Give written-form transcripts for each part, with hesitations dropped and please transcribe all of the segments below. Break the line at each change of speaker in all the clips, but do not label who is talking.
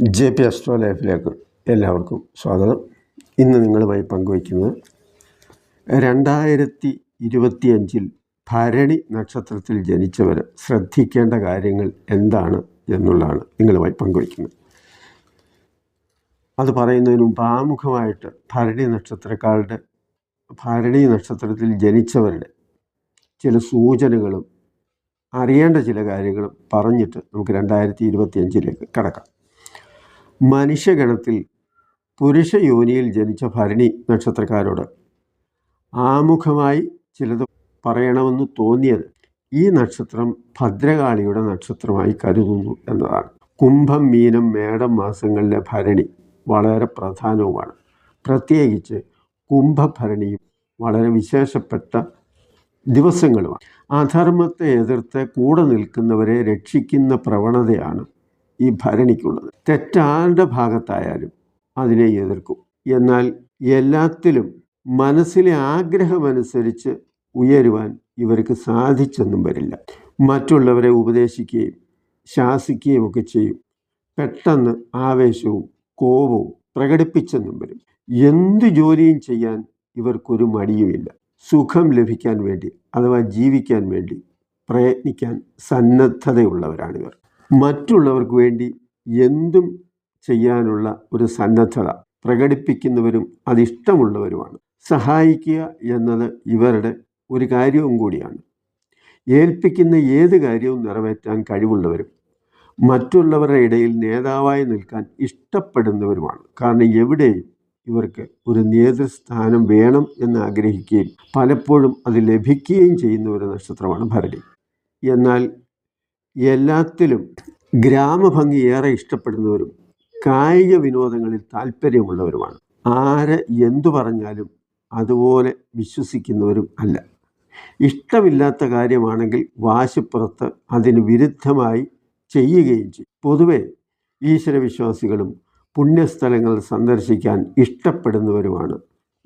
JP astro ലൈഫിലേക്ക് എല്ലാവർക്കും സ്വാഗതം. ഇന്ന് നിങ്ങളുമായി പങ്കുവയ്ക്കുന്നത് 2025 ഭരണി നക്ഷത്രത്തിൽ ജനിച്ചവർ ശ്രദ്ധിക്കേണ്ട കാര്യങ്ങൾ എന്താണ് എന്നുള്ളതാണ് നിങ്ങളുമായി പങ്കുവയ്ക്കുന്നത്. അത് പറയുന്നതിന് മുമ്പ് ആമുഖമായിട്ട് ഭരണി നക്ഷത്രത്തിൽ ജനിച്ചവരുടെ ചില സൂചനകളും അറിയേണ്ട ചില കാര്യങ്ങളും പറഞ്ഞിട്ട് നമുക്ക് 2025 കടക്കാം. മനുഷ്യഗണത്തിൽ പുരുഷ യോനിയിൽ ജനിച്ച ഭരണി നക്ഷത്രക്കാരോട് ആമുഖമായി ചിലത് പറയണമെന്ന് തോന്നിയത് ഈ നക്ഷത്രം ഭദ്രകാളിയുടെ നക്ഷത്രമായി കരുതുന്നു എന്നതാണ്. കുംഭം, മീനം, മേടം മാസങ്ങളിലെ ഭരണി വളരെ പ്രധാനവുമാണ്. പ്രത്യേകിച്ച് കുംഭഭരണിയും വളരെ വിശേഷപ്പെട്ട ദിവസങ്ങളുമാണ്. അധർമ്മത്തെ എതിർത്ത് കൂടെ നിൽക്കുന്നവരെ രക്ഷിക്കുന്ന പ്രവണതയാണ് ഈ ഭരണിക്കുള്ളത്. തെറ്റാരുടെ ഭാഗത്തായാലും അതിനെ എതിർക്കും. എന്നാൽ എല്ലാത്തിലും മനസ്സിലെ ആഗ്രഹമനുസരിച്ച് ഉയരുവാൻ ഇവർക്ക് സാധിച്ചെന്നും വരില്ല. മറ്റുള്ളവരെ ഉപദേശിക്കുകയും ശാസിക്കുകയും ഒക്കെ ചെയ്യും. പെട്ടെന്ന് ആവേശവും കോപവും പ്രകടിപ്പിച്ചെന്നും വരും. എന്ത് ജോലിയും ചെയ്യാൻ ഇവർക്കൊരു മടിയുമില്ല. സുഖം ലഭിക്കാൻ വേണ്ടി അഥവാ ജീവിക്കാൻ വേണ്ടി പ്രയത്നിക്കാൻ സന്നദ്ധതയുള്ളവരാണിവർ. മറ്റുള്ളവർക്ക് വേണ്ടി എന്തും ചെയ്യാനുള്ള ഒരു സന്നദ്ധത പ്രകടിപ്പിക്കുന്നവരും അതിഷ്ടമുള്ളവരുമാണ്. സഹായിക്കുക എന്നത് ഇവരുടെ ഒരു കാര്യവും കൂടിയാണ്. ഏൽപ്പിക്കുന്ന ഏത് കാര്യവും നിറവേറ്റാൻ കഴിവുള്ളവരും മറ്റുള്ളവരുടെ ഇടയിൽ നേതാവായി നിൽക്കാൻ ഇഷ്ടപ്പെടുന്നവരുമാണ്. കാരണം എവിടെയും ഇവർക്ക് ഒരു നേതൃസ്ഥാനം വേണം എന്ന് ആഗ്രഹിക്കുകയും പലപ്പോഴും അത് ലഭിക്കുകയും ചെയ്യുന്ന ഒരു നക്ഷത്രമാണ് ഭരണി. എന്നാൽ എല്ലാത്തിലും ഗ്രാമഭംഗി ഏറെ ഇഷ്ടപ്പെടുന്നവരും കായിക വിനോദങ്ങളിൽ താല്പര്യമുള്ളവരുമാണ്. ആര് എന്തു പറഞ്ഞാലും അതുപോലെ വിശ്വസിക്കുന്നവരും അല്ല. ഇഷ്ടമില്ലാത്ത കാര്യമാണെങ്കിൽ വാശിപ്പുറത്ത് അതിന് വിരുദ്ധമായി ചെയ്യുകയും ചെയ്യും. പൊതുവെ ഈശ്വരവിശ്വാസികളും പുണ്യസ്ഥലങ്ങൾ സന്ദർശിക്കാൻ ഇഷ്ടപ്പെടുന്നവരുമാണ്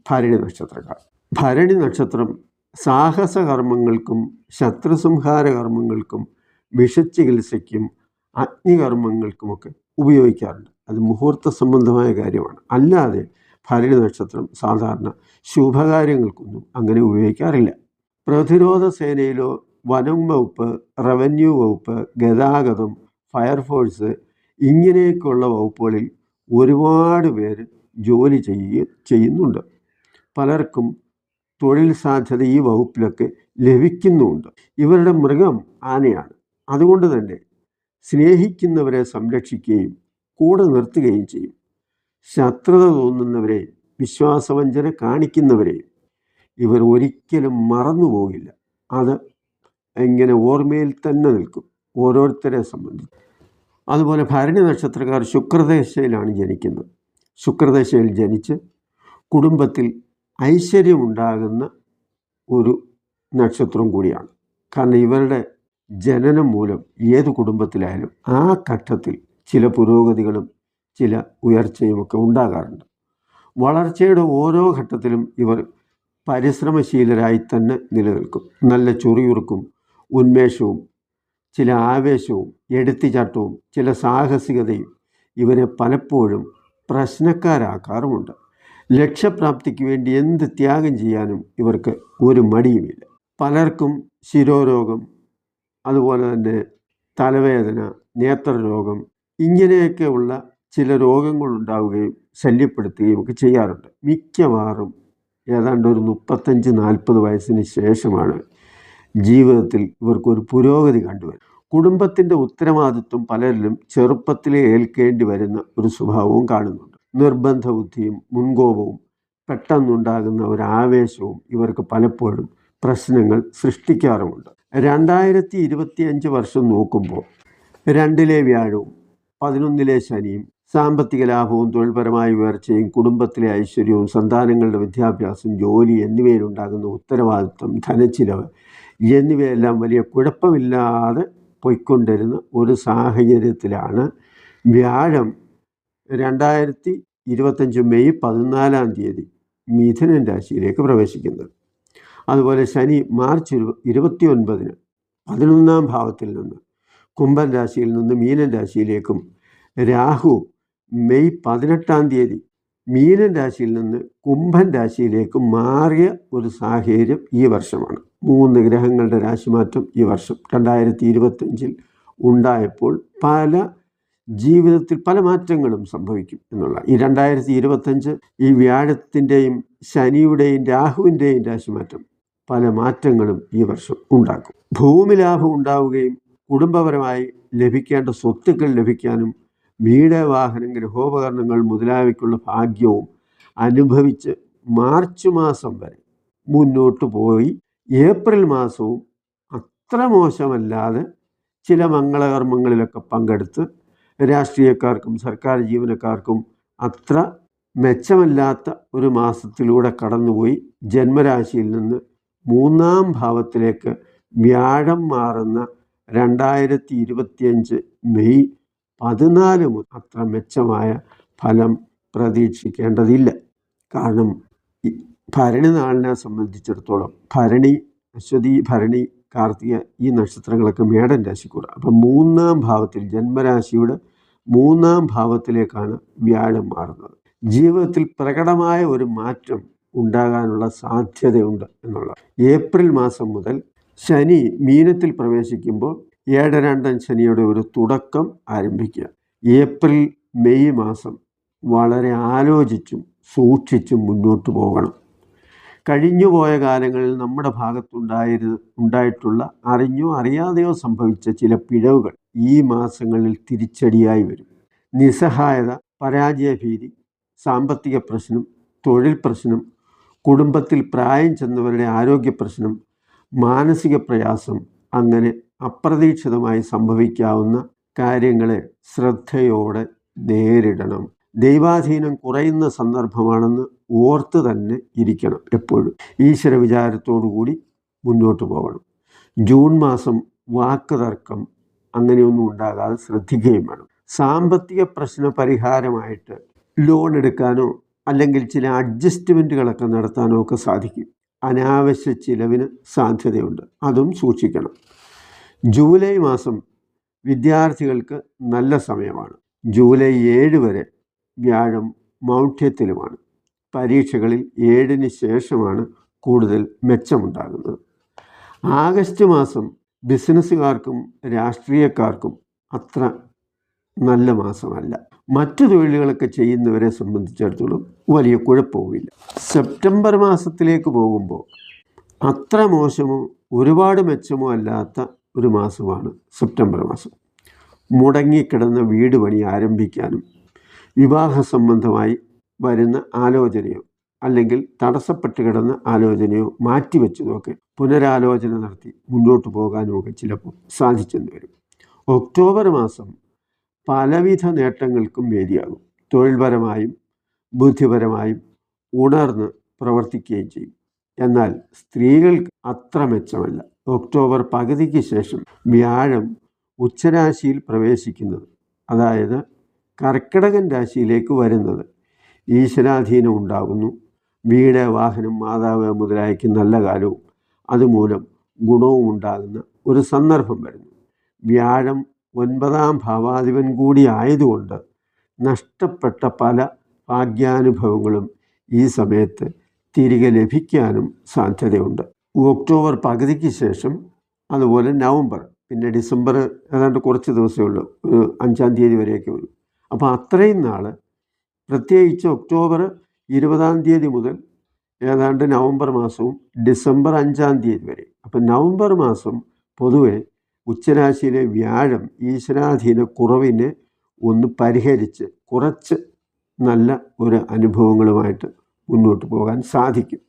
ഭരണി നക്ഷത്രക്കാർ. ഭരണി നക്ഷത്രം സാഹസകർമ്മങ്ങൾക്കും ശത്രുസംഹാര കർമ്മങ്ങൾക്കും വിഷചികിത്സയ്ക്കും അഗ്നികർമ്മങ്ങൾക്കുമൊക്കെ ഉപയോഗിക്കാറുണ്ട്. അത് മുഹൂർത്ത സംബന്ധമായ കാര്യമാണ്. അല്ലാതെ ഭരണി നക്ഷത്രം സാധാരണ ശുഭകാര്യങ്ങൾക്കൊന്നും അങ്ങനെ ഉപയോഗിക്കാറില്ല. പ്രതിരോധ സേനയിലോ വനം വകുപ്പ്, റവന്യൂ വകുപ്പ്, ഗതാഗതം, ഫയർഫോഴ്സ് ഇങ്ങനെയൊക്കെയുള്ള വകുപ്പുകളിൽ ഒരുപാട് പേര് ജോലി ചെയ്യുന്നുണ്ട്. പലർക്കും തൊഴിൽ സാധ്യത ഈ വകുപ്പിലൊക്കെ ലഭിക്കുന്നുമുണ്ട്. ഇവരുടെ മൃഗം ആനയാണ്. അതുകൊണ്ട് തന്നെ സ്നേഹിക്കുന്നവരെ സംരക്ഷിക്കുകയും കൂടെ നിർത്തുകയും ചെയ്യും. ശത്രുത തോന്നുന്നവരെ, വിശ്വാസവഞ്ചന കാണിക്കുന്നവരെയും ഇവർ ഒരിക്കലും മറന്നുപോകില്ല. അത് ഇങ്ങനെ ഓർമ്മയിൽ തന്നെ നിൽക്കും ഓരോരുത്തരെ സംബന്ധിച്ച്. അതുപോലെ ഭരണി നക്ഷത്രക്കാർ ശുക്രദശയിലാണ് ജനിക്കുന്നത്. ശുക്രദശയിൽ ജനിച്ച് കുടുംബത്തിൽ ഐശ്വര്യമുണ്ടാകുന്ന ഒരു നക്ഷത്രം കൂടിയാണ്. കാരണം ഇവരുടെ ജനനം മൂലം ഏത് കുടുംബത്തിലായാലും ആ ഘട്ടത്തിൽ ചില പുരോഗതികളും ചില ഉയർച്ചയുമൊക്കെ ഉണ്ടാകാറുണ്ട്. വളർച്ചയുടെ ഓരോ ഘട്ടത്തിലും ഇവർ പരിശ്രമശീലരായി തന്നെ നിലനിൽക്കും. നല്ല ചൊറിയുറുക്കും, ഉന്മേഷവും ചില ആവേശവും എടുത്തുചാട്ടവും ചില സാഹസികതയും ഇവരെ പലപ്പോഴും പ്രശ്നക്കാരാക്കാറുമുണ്ട്. ലക്ഷ്യപ്രാപ്തിക്ക് വേണ്ടി എന്ത് ത്യാഗം ചെയ്യാനും ഇവർക്ക് ഒരു മടിയുമില്ല. പലർക്കും ശിരോരോഗം, അതുപോലെ തന്നെ തലവേദന, നേത്രരോഗം ഇങ്ങനെയൊക്കെയുള്ള ചില രോഗങ്ങളുണ്ടാവുകയും ശല്യപ്പെടുത്തുകയും ഒക്കെ ചെയ്യാറുണ്ട്. മിക്കവാറും ഏതാണ്ട് ഒരു 35-40 വയസ്സിന് ശേഷമാണ് ജീവിതത്തിൽ ഇവർക്കൊരു പുരോഗതി കണ്ടുവരും. കുടുംബത്തിൻ്റെ ഉത്തരവാദിത്വം പലരിലും ചെറുപ്പത്തിലേ ഏൽക്കേണ്ടി വരുന്ന ഒരു സ്വഭാവവും കാണുന്നുണ്ട്. നിർബന്ധ ബുദ്ധിയും മുൻകോപവും പെട്ടെന്നുണ്ടാകുന്ന ഒരു ആവേശവും ഇവർക്ക് പലപ്പോഴും പ്രശ്നങ്ങൾ സൃഷ്ടിക്കാറുമുണ്ട്. 2025 വർഷം നോക്കുമ്പോൾ 2-ലെ വ്യാഴവും 11-ലെ ശനിയും സാമ്പത്തിക ലാഭവും തൊഴിൽപരമായ ഉയർച്ചയും കുടുംബത്തിലെ ഐശ്വര്യവും സന്താനങ്ങളുടെ വിദ്യാഭ്യാസം, ജോലി എന്നിവയിലുണ്ടാകുന്ന ഉത്തരവാദിത്വം, ധനച്ചിലവ് എന്നിവയെല്ലാം വലിയ കുഴപ്പമില്ലാതെ പോയിക്കൊണ്ടിരുന്ന ഒരു സാഹചര്യത്തിലാണ് വ്യാഴം 2025 മെയ് 14 മിഥുനൻ രാശിയിലേക്ക് പ്രവേശിക്കുന്നത്. അതുപോലെ ശനി മാർച്ച് 29 11-ാം ഭാവത്തിൽ നിന്ന് കുംഭൻ രാശിയിൽ നിന്ന് മീനൻ രാശിയിലേക്കും, രാഹു മെയ് 18 മീനൻ രാശിയിൽ നിന്ന് കുംഭൻ രാശിയിലേക്ക് മാറിയ ഒരു സാഹചര്യം ഈ വർഷമാണ്. 3 ഗ്രഹങ്ങളുടെ രാശിമാറ്റം ഈ വർഷം 2025 ഉണ്ടായപ്പോൾ ജീവിതത്തിൽ പല മാറ്റങ്ങളും സംഭവിക്കും എന്നുള്ള ഈ 2025 ഈ വ്യാഴത്തിൻ്റെയും ശനിയുടെയും രാഹുവിൻ്റെയും രാശിമാറ്റം പല മാറ്റങ്ങളും ഈ വർഷം ഉണ്ടാക്കും. ഭൂമി ലാഭം ഉണ്ടാവുകയും കുടുംബപരമായി ലഭിക്കേണ്ട സ്വത്തുക്കൾ ലഭിക്കാനും വീട്, വാഹനം, ഗൃഹോപകരണങ്ങൾ മുതലായവയ്ക്കുള്ള ഭാഗ്യവും അനുഭവിച്ച് മാർച്ച് മാസം വരെ മുന്നോട്ട് പോയി ഏപ്രിൽ മാസവും അത്ര മോശമല്ലാതെ ചില മംഗളകർമ്മങ്ങളിലൊക്കെ പങ്കെടുത്ത് രാഷ്ട്രീയക്കാർക്കും സർക്കാർ ജീവനക്കാർക്കും അത്ര മെച്ചമല്ലാത്ത ഒരു മാസത്തിലൂടെ കടന്നുപോയി ജന്മരാശിയിൽ നിന്ന് 3-ാം ഭാവത്തിലേക്ക് വ്യാഴം മാറുന്ന 2025 മെയ് 14 മുതൽ അത്ര മെച്ചമായ ഫലം പ്രതീക്ഷിക്കേണ്ടതില്ല. കാരണം ഭരണി നാളിനെ സംബന്ധിച്ചിടത്തോളം ഭരണി, അശ്വതി, ഭരണി, കാർത്തിക ഈ നക്ഷത്രങ്ങളൊക്കെ മേടൻ രാശിക്കൂടെ. അപ്പം 3-ാം ഭാവത്തിൽ ജന്മരാശിയുടെ 3-ാം ഭാവത്തിലേക്കാണ് വ്യാഴം മാറുന്നത്. ജീവിതത്തിൽ പ്രകടമായ ഒരു മാറ്റം ഉണ്ടാകാനുള്ള സാധ്യതയുണ്ട് എന്നുള്ളത്. ഏപ്രിൽ മാസം മുതൽ ശനി മീനത്തിൽ പ്രവേശിക്കുമ്പോൾ 7-2 ശനിയുടെ ഒരു തുടക്കം ആരംഭിക്കുക. ഏപ്രിൽ മെയ് മാസം വളരെ ആലോചിച്ചും സൂക്ഷിച്ചും മുന്നോട്ട് പോകണം. കഴിഞ്ഞുപോയ കാലങ്ങളിൽ നമ്മുടെ ഭാഗത്തുണ്ടായിട്ടുള്ള അറിഞ്ഞോ അറിയാതെയോ സംഭവിച്ച ചില പിഴവുകൾ ഈ മാസങ്ങളിൽ തിരിച്ചടിയായി വരും. നിസ്സഹായത, പരാജയഭീതി, സാമ്പത്തിക പ്രശ്നം, തൊഴിൽ പ്രശ്നം, കുടുംബത്തിൽ പ്രായം ചെന്നവരുടെ ആരോഗ്യ പ്രശ്നം, മാനസിക പ്രയാസം, അങ്ങനെ അപ്രതീക്ഷിതമായി സംഭവിക്കാവുന്ന കാര്യങ്ങളെ ശ്രദ്ധയോടെ നേരിടണം. ദൈവാധീനം കുറയുന്ന സന്ദർഭമാണെന്ന് ഓർത്ത് തന്നെ ഇരിക്കണം. എപ്പോഴും ഈശ്വര വിചാരത്തോടുകൂടി മുന്നോട്ട് പോകണം. ജൂൺ മാസം വാക്ക് തർക്കം അങ്ങനെയൊന്നും ഉണ്ടാകാതെ ശ്രദ്ധിക്കുകയും വേണം. സാമ്പത്തിക പ്രശ്ന പരിഹാരമായിട്ട് ലോൺ എടുക്കാനോ അല്ലെങ്കിൽ ചില അഡ്ജസ്റ്റ്മെൻറ്റുകളൊക്കെ നടത്താനോ ഒക്കെ സാധിക്കും. അനാവശ്യ ചിലവിന് സാധ്യതയുണ്ട്, അതും സൂക്ഷിക്കണം. ജൂലൈ മാസം വിദ്യാർത്ഥികൾക്ക് നല്ല സമയമാണ്. ജൂലൈ 7 വരെ വ്യാഴം മൗഢ്യത്തിലുമാണ്. പരീക്ഷകളിൽ 7-ന് ശേഷമാണ് കൂടുതൽ മെച്ചമുണ്ടാകുന്നത്. ആഗസ്റ്റ് മാസം ബിസിനസ്സുകാർക്കും രാഷ്ട്രീയക്കാർക്കും അത്ര നല്ല മാസമല്ല. മറ്റു തൊഴിലുകളൊക്കെ ചെയ്യുന്നവരെ സംബന്ധിച്ചിടത്തോളം വലിയ കുഴപ്പവുമില്ല. സെപ്റ്റംബർ മാസത്തിലേക്ക് പോകുമ്പോൾ അത്ര മോശമോ ഒരുപാട് മെച്ചമോ അല്ലാത്ത ഒരു മാസമാണ് സെപ്റ്റംബർ മാസം. മുടങ്ങിക്കിടന്ന വീട് പണി ആരംഭിക്കാനും വിവാഹ സംബന്ധമായി വരുന്ന ആലോചനയോ അല്ലെങ്കിൽ തടസ്സപ്പെട്ട് കിടന്ന ആലോചനയോ മാറ്റിവെച്ചതൊക്കെ പുനരാലോചന നടത്തി മുന്നോട്ട് പോകാനുമൊക്കെ ചിലപ്പോൾ സാധിച്ചെന്ന് വരും. ഒക്ടോബർ മാസം പലവിധ നേട്ടങ്ങൾക്കും വേദിയാകും. തൊഴിൽപരമായും ബുദ്ധിപരമായും ഉണർന്ന് പ്രവർത്തിക്കുകയും ചെയ്യും. എന്നാൽ സ്ത്രീകൾക്ക് അത്ര മെച്ചമല്ല. ഒക്ടോബർ പകുതിക്ക് ശേഷം വ്യാഴം ഉച്ചരാശിയിൽ പ്രവേശിക്കുന്നത്, അതായത് കർക്കിടകൻ രാശിയിലേക്ക് വരുന്നത്, ഈശ്വരാധീനം ഉണ്ടാകുന്നു. വീട്, വാഹനം, മാതാവ് മുതലായക്ക് നല്ല കാലവും അതുമൂലം ഗുണവും ഉണ്ടാകുന്ന ഒരു സന്ദർഭം വരുന്നു. വ്യാഴം 9-ാം ഭാവാധിപൻ കൂടി ആയതുകൊണ്ട് നഷ്ടപ്പെട്ട പല ഭാഗ്യാനുഭവങ്ങളും ഈ സമയത്ത് തിരികെ ലഭിക്കാനും സാധ്യതയുണ്ട്. ഒക്ടോബർ പകുതിക്ക് ശേഷം, അതുപോലെ നവംബർ, പിന്നെ ഡിസംബർ ഏതാണ്ട് കുറച്ച് ദിവസമേ ഉള്ളൂ, 5-ാം തീയതി വരെയൊക്കെ വരും. അപ്പോൾ അത്രയും നാൾ, പ്രത്യേകിച്ച് ഒക്ടോബർ 20-ാം തീയതി മുതൽ ഏതാണ്ട് നവംബർ മാസവും ഡിസംബർ 5-ാം തീയതി വരെ. അപ്പം നവംബർ മാസം പൊതുവെ ഉച്ചരാശിയിലെ വ്യാഴം ഈശ്വരാധീന കുറവിനെ ഒന്ന് പരിഹരിച്ച് കുറച്ച് നല്ല ഒരു അനുഭവങ്ങളുമായിട്ട് മുന്നോട്ട് പോകാൻ സാധിക്കും.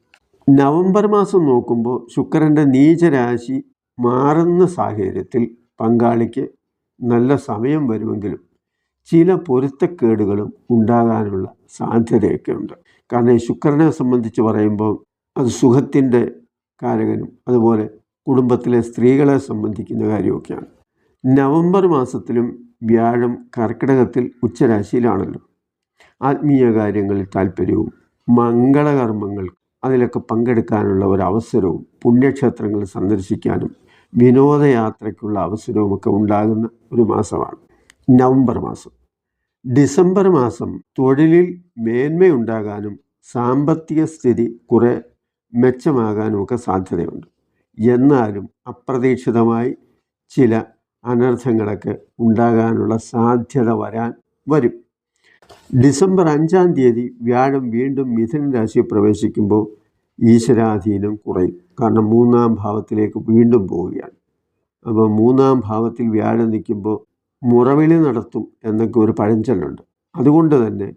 നവംബർ മാസം നോക്കുമ്പോൾ ശുക്രൻ്റെ നീചരാശി മാറുന്ന സാഹചര്യത്തിൽ പങ്കാളിക്ക് നല്ല സമയം വരുമെങ്കിലും ചില പൊരുത്തക്കേടുകളും ഉണ്ടാകാനുള്ള സാധ്യതയൊക്കെ ഉണ്ട്. കാരണം ഈ ശുക്രനെ സംബന്ധിച്ച് പറയുമ്പോൾ അത് സുഖത്തിൻ്റെ കാരകനും അതുപോലെ കുടുംബത്തിലെ സ്ത്രീകളെ സംബന്ധിക്കുന്ന കാര്യമൊക്കെയാണ്. നവംബർ മാസത്തിലും വ്യാഴം കർക്കിടകത്തിൽ ഉച്ചരാശിയിലാണല്ലോ. ആത്മീയ കാര്യങ്ങളിൽ താല്പര്യവും മംഗളകർമ്മങ്ങൾ അതിലൊക്കെ പങ്കെടുക്കാനുള്ള ഒരവസരവും പുണ്യക്ഷേത്രങ്ങൾ സന്ദർശിക്കാനും വിനോദയാത്രയ്ക്കുള്ള അവസരവുമൊക്കെ ഉണ്ടാകുന്ന ഒരു മാസമാണ് നവംബർ മാസം. ഡിസംബർ മാസം തൊഴിലിൽ മേന്മയുണ്ടാകാനും സാമ്പത്തിക സ്ഥിതി കുറെ മെച്ചമാകാനുമൊക്കെ സാധ്യതയുണ്ട്. എന്നാലും അപ്രതീക്ഷിതമായി ചില അനർത്ഥങ്ങളൊക്കെ ഉണ്ടാകാനുള്ള സാധ്യത വരും. ഡിസംബർ 5-ാം തീയതി വ്യാഴം വീണ്ടും മിഥുന രാശിയിൽ പ്രവേശിക്കുമ്പോൾ ഈശ്വരാധീനം കുറയും. കാരണം 3-ാം ഭാവത്തിലേക്ക് വീണ്ടും പോവുകയാണ്. അപ്പോൾ 3-ാം ഭാവത്തിൽ വ്യാഴം നിൽക്കുമ്പോൾ മുറവിളി നടത്തും എന്നൊക്കെ ഒരു പഴഞ്ചൊല്ലുണ്ട്. അതുകൊണ്ട് തന്നെ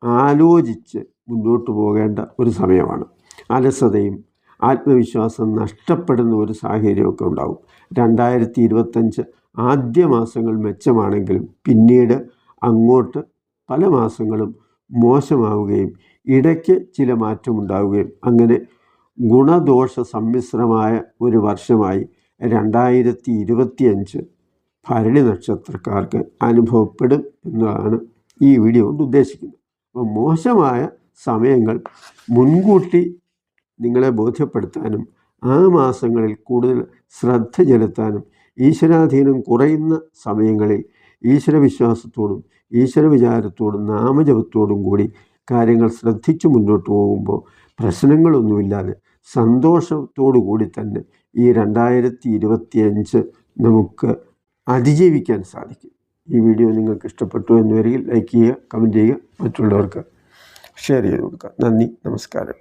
ആലോചിച്ച് മുന്നോട്ട് പോകേണ്ട ഒരു സമയമാണ്. അലസതയും ആത്മവിശ്വാസം നഷ്ടപ്പെടുന്ന ഒരു സാഹചര്യമൊക്കെ ഉണ്ടാവും. 2025 ആദ്യ മാസങ്ങൾ മെച്ചമാണെങ്കിലും പിന്നീട് അങ്ങോട്ട് പല മാസങ്ങളും മോശമാവുകയും ഇടയ്ക്ക് ചില മാറ്റമുണ്ടാവുകയും അങ്ങനെ ഗുണദോഷ സമ്മിശ്രമായ ഒരു വർഷമായി 2025 ഭരണി നക്ഷത്രക്കാർക്ക് അനുഭവപ്പെടും എന്നതാണ് ഈ വീഡിയോ കൊണ്ട് ഉദ്ദേശിക്കുന്നത്. അപ്പോൾ മോശമായ സമയങ്ങൾ മുൻകൂട്ടി നിങ്ങളെ ബോധ്യപ്പെടുത്താനും ആ മാസങ്ങളിൽ കൂടുതൽ ശ്രദ്ധ ചെലുത്താനും ഈശ്വരാധീനം കുറയുന്ന സമയങ്ങളിൽ ഈശ്വരവിശ്വാസത്തോടും ഈശ്വര വിചാരത്തോടും നാമജപത്തോടും കൂടി കാര്യങ്ങൾ ശ്രദ്ധിച്ചു മുന്നോട്ട് പോകുമ്പോൾ പ്രശ്നങ്ങളൊന്നുമില്ലാതെ സന്തോഷത്തോടു കൂടി തന്നെ ഈ 2025 നമുക്ക് അതിജീവിക്കാൻ സാധിക്കും. ഈ വീഡിയോ നിങ്ങൾക്ക് ഇഷ്ടപ്പെട്ടു എന്ന് വരികിൽ ലൈക്ക് ചെയ്യുക, കമൻറ്റ് ചെയ്യുക, മറ്റുള്ളവർക്ക് ഷെയർ ചെയ്ത് കൊടുക്കുക. നന്ദി, നമസ്കാരം.